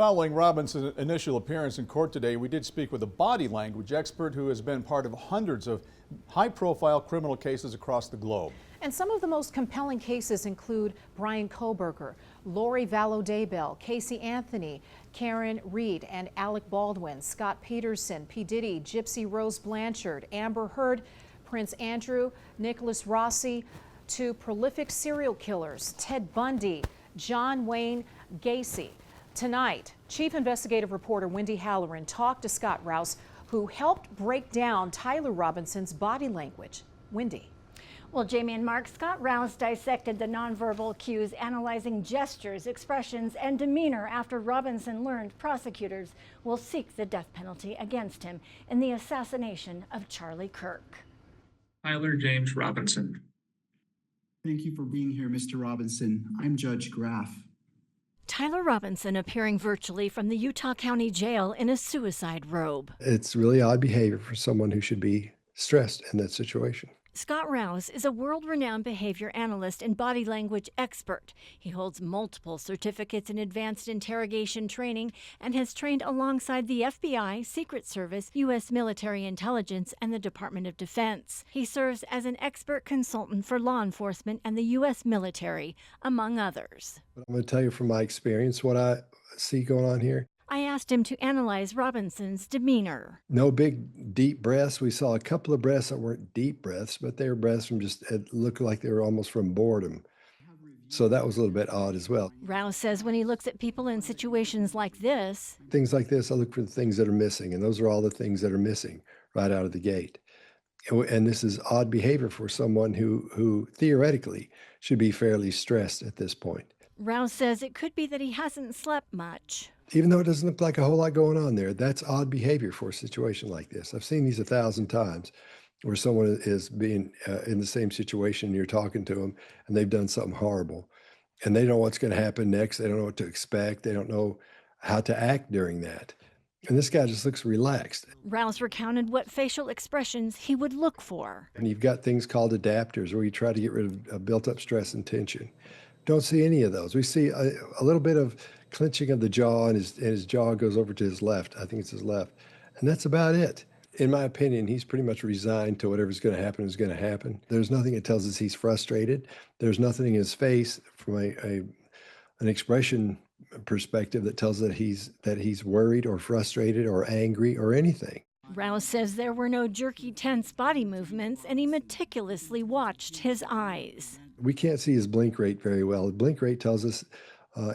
Following Robinson's initial appearance in court today, we did speak with a body language expert who has been part of hundreds of high-profile criminal cases across the globe. And some of the most compelling cases include Brian Kohberger, Lori Vallow Daybell, Casey Anthony, Karen Reed and Alec Baldwin, Scott Peterson, P. Diddy, Gypsy Rose Blanchard, Amber Heard, Prince Andrew, Nicholas Rossi, to prolific serial killers, Ted Bundy, John Wayne Gacy. Tonight, Chief Investigative Reporter Wendy Halloran talked to Scott Rouse, who helped break down Tyler Robinson's body language. Wendy. Well, Jamie and Mark, Scott Rouse dissected the nonverbal cues, analyzing gestures, expressions, and demeanor after Robinson learned prosecutors will seek the death penalty against him in the assassination of Charlie Kirk. Tyler James Robinson. Thank you for being here, Mr. Robinson. I'm Judge Graff. Tyler Robinson appearing virtually from the Utah County Jail in a suicide robe. It's really odd behavior for someone who should be stressed in that situation. Scott Rouse is a world-renowned behavior analyst and body language expert. He holds multiple certificates in advanced interrogation training and has trained alongside the FBI, Secret Service, U.S. military intelligence, and the Department of Defense. He serves as an expert consultant for law enforcement and the U.S. military, among others. I'm going to tell you from my experience what I see going on here. I asked him to analyze Robinson's demeanor. No big, deep breaths. We saw a couple of breaths that weren't deep breaths, but they were breaths from it looked like they were almost from boredom. So that was a little bit odd as well. Rouse says when he looks at people in situations like this, things like this, I look for the things that are missing, and those are all the things that are missing right out of the gate. And this is odd behavior for someone who theoretically should be fairly stressed at this point. Rouse says it could be that he hasn't slept much. Even though it doesn't look like a whole lot going on there, that's odd behavior for a situation like this. I've seen these 1,000 times where someone is being in the same situation, you're talking to them, and they've done something horrible. And they don't know what's going to happen next. They don't know what to expect. They don't know how to act during that. And this guy just looks relaxed. Rouse recounted what facial expressions he would look for. And you've got things called adapters where you try to get rid of built-up stress and tension. Don't see any of those. We see a little bit of clenching of the jaw, and his jaw goes over to his left. I think it's his left. And that's about it. In my opinion, he's pretty much resigned to whatever's going to happen is going to happen. There's nothing that tells us he's frustrated. There's nothing in his face from an expression perspective that tells that he's worried or frustrated or angry or anything. Rouse says there were no jerky, tense body movements, and he meticulously watched his eyes. We can't see his blink rate very well. The blink rate tells us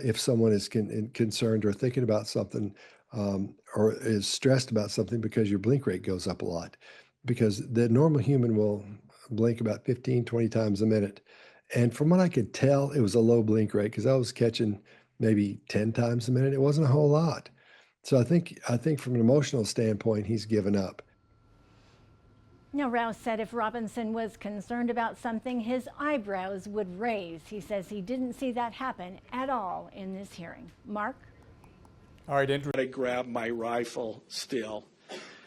if someone is concerned or thinking about something or is stressed about something, because your blink rate goes up a lot. Because the normal human will blink about 15, 20 times a minute. And from what I could tell, it was a low blink rate because I was catching maybe 10 times a minute. It wasn't a whole lot. So I think from an emotional standpoint, he's given up. Now, Rouse said if Robinson was concerned about something, his eyebrows would raise. He says he didn't see that happen at all in this hearing. Mark? All right, Andrew. I grabbed my rifle still.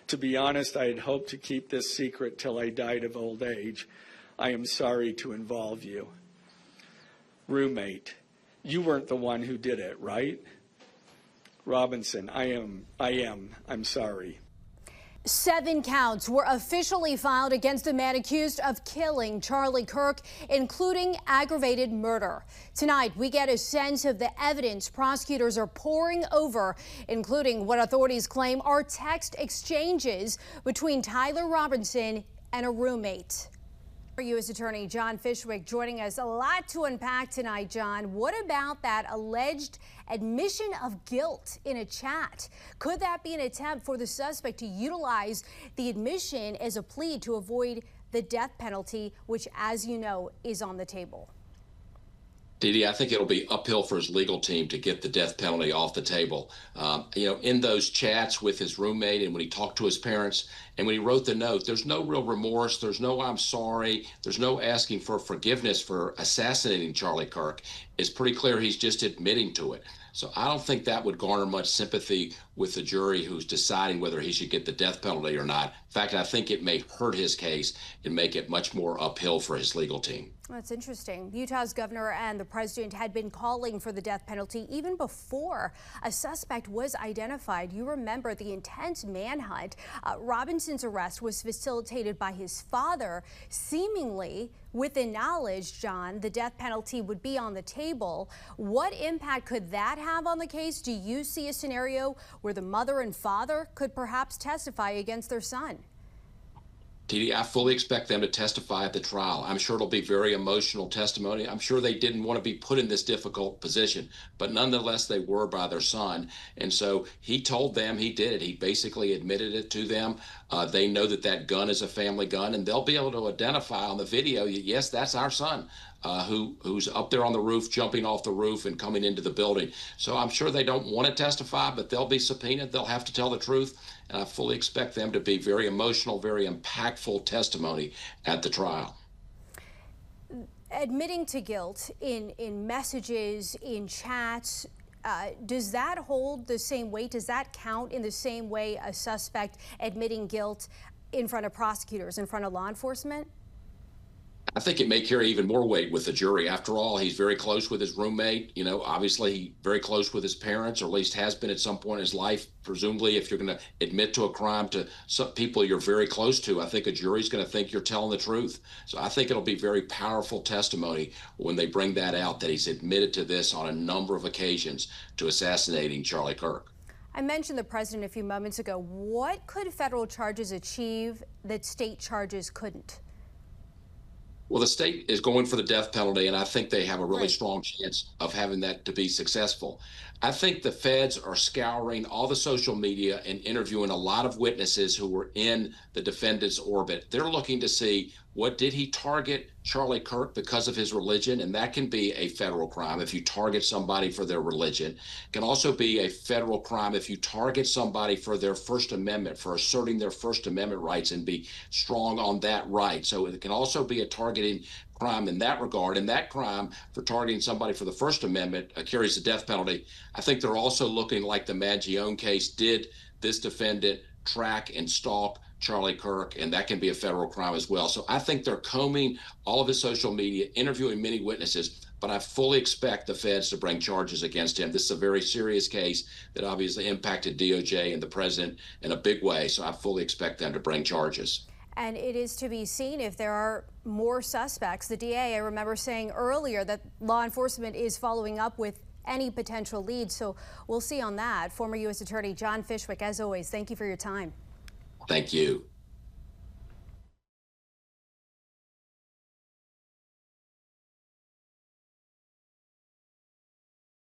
To be honest, I had hoped to keep this secret till I died of old age. I am sorry to involve you. Roommate, you weren't the one who did it, right? Robinson, I'm sorry. 7 counts were officially filed against the man accused of killing Charlie Kirk, including aggravated murder. Tonight, we get a sense of the evidence prosecutors are poring over, including what authorities claim are text exchanges between Tyler Robinson and a roommate. U.S. Attorney John Fishwick joining us. A lot to unpack tonight, John. What about that alleged admission of guilt in a chat? Could that be an attempt for the suspect to utilize the admission as a plea to avoid the death penalty, which, as you know, is on the table? Dee, I think it'll be uphill for his legal team to get the death penalty off the table. In those chats with his roommate and when he talked to his parents and when he wrote the note, there's no real remorse. There's no I'm sorry. There's no asking for forgiveness for assassinating Charlie Kirk. It's pretty clear he's just admitting to it. So I don't think that would garner much sympathy with the jury who's deciding whether he should get the death penalty or not. In fact, I think it may hurt his case and make it much more uphill for his legal team. That's interesting. Utah's governor and the president had been calling for the death penalty even before a suspect was identified. You remember the intense manhunt. Robinson's arrest was facilitated by his father, seemingly with the knowledge, John, the death penalty would be on the table. What impact could that have on the case? Do you see a scenario where the mother and father could perhaps testify against their son? TD, I fully expect them to testify at the trial. I'm sure it'll be very emotional testimony. I'm sure they didn't want to be put in this difficult position, but nonetheless, they were by their son. And so he told them he did it. He basically admitted it to them. They know that that gun is a family gun, and they'll be able to identify on the video, yes, that's our son. Who's up there on the roof, jumping off the roof and coming into the building. So I'm sure they don't want to testify, but they'll be subpoenaed. They'll have to tell the truth. And I fully expect them to be very emotional, very impactful testimony at the trial. Admitting to guilt in messages, in chats, does that hold the same weight? Does that count in the same way a suspect admitting guilt in front of prosecutors, in front of law enforcement? I think it may carry even more weight with the jury. After all, he's very close with his roommate, obviously very close with his parents, or at least has been at some point in his life. Presumably, if you're going to admit to a crime to some people you're very close to, I think a jury's going to think you're telling the truth. So I think it'll be very powerful testimony when they bring that out, that he's admitted to this on a number of occasions to assassinating Charlie Kirk. I mentioned the president a few moments ago. What could federal charges achieve that state charges couldn't? Well, the state is going for the death penalty, and I think they have a really strong chance of having that to be successful. I think the feds are scouring all the social media and interviewing a lot of witnesses who were in the defendant's orbit. They're looking to see, did he target Charlie Kirk because of his religion? And that can be a federal crime if you target somebody for their religion. It can also be a federal crime if you target somebody for their First Amendment, for asserting their First Amendment rights and be strong on that right. So it can also be a targeting crime in that regard. And that crime for targeting somebody for the First Amendment carries the death penalty. I think they're also looking, like the Maggione case, did this defendant track and stalk Charlie Kirk? And that can be a federal crime as well. So I think they're combing all of his social media, interviewing many witnesses, but I fully expect the feds to bring charges against him. This is a very serious case that obviously impacted DOJ and the president in a big way. So I fully expect them to bring charges. And it is to be seen if there are more suspects. The DA, I remember saying earlier that law enforcement is following up with any potential leads. So we'll see on that. Former U.S. Attorney John Fishwick, as always, thank you for your time. Thank you.